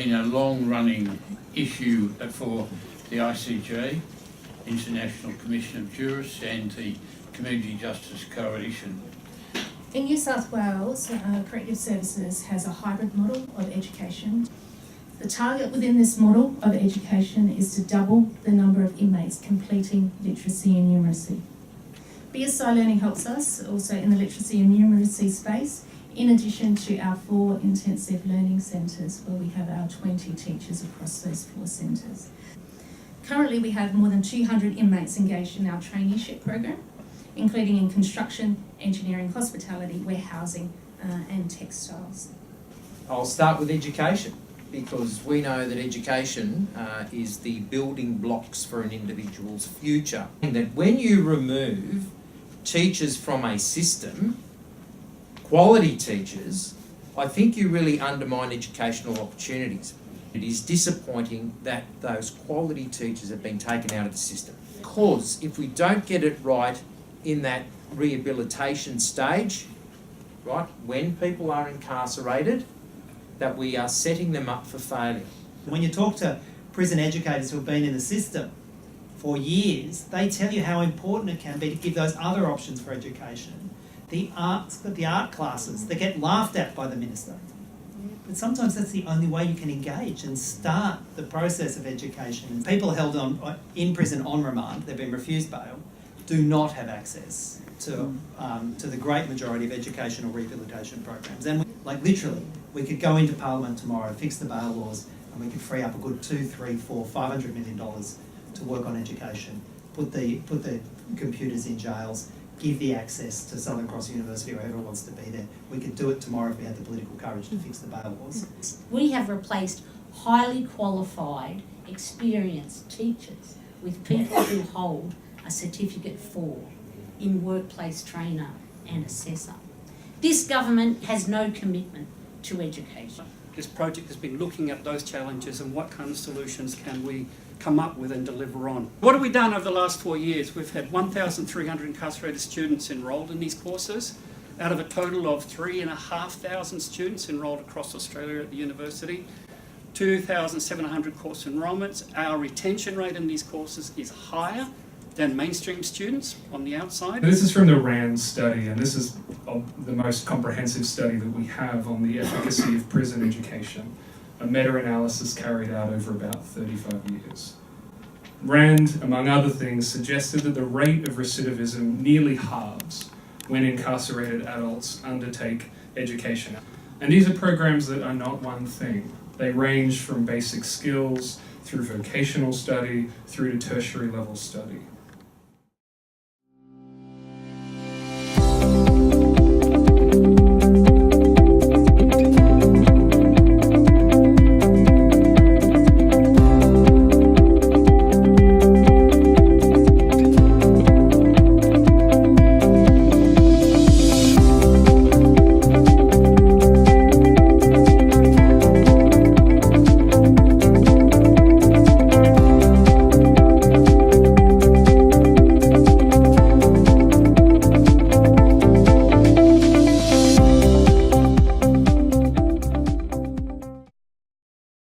been a long-running issue for the ICJ, International Commission of Jurists, and the Community Justice Coalition. In New South Wales, Corrective Services has a hybrid model of education. The target within this model of education is to double the number of inmates completing literacy and numeracy. BSI Learning helps us also in the literacy and numeracy space, in addition to our 4 intensive learning centres where we have our 20 teachers across those 4 centres. Currently we have more than 200 inmates engaged in our traineeship program, including in construction, engineering, hospitality, warehousing and textiles. I'll start with education, because we know that education is the building blocks for an individual's future. And that when you remove teachers from a system, quality teachers, I think you really undermine educational opportunities. It is disappointing that those quality teachers have been taken out of the system. Because if we don't get it right in that rehabilitation stage, right, when people are incarcerated, that we are setting them up for failure. When you talk to prison educators who have been in the system for years, they tell you how important it can be to give those other options for education. The art classes that get laughed at by the minister. But sometimes that's the only way you can engage and start the process of education. And people held in prison on remand, they've been refused bail, do not have access to the great majority of educational rehabilitation programs. And literally, we could go into Parliament tomorrow, fix the bail laws, and we could free up a good $200, $300, $400, $500 million to work on education, put the computers in jails, give the access to Southern Cross University or whoever wants to be there. We could do it tomorrow if we had the political courage to fix the bail laws. We have replaced highly qualified, experienced teachers with people who hold a certificate 4 in workplace trainer and assessor. This government has no commitment to education. This project has been looking at those challenges and what kind of solutions can we come up with and deliver on. What have we done over the last 4 years? We've had 1,300 incarcerated students enrolled in these courses, out of a total of 3,500 students enrolled across Australia at the university, 2,700 course enrolments. Our retention rate in these courses is higher than mainstream students on the outside. This is from the RAND study, and this is the most comprehensive study that we have on the efficacy of prison education, a meta-analysis carried out over about 35 years. RAND, among other things, suggested that the rate of recidivism nearly halves when incarcerated adults undertake education. And these are programs that are not one thing. They range from basic skills, through vocational study, through to tertiary level study.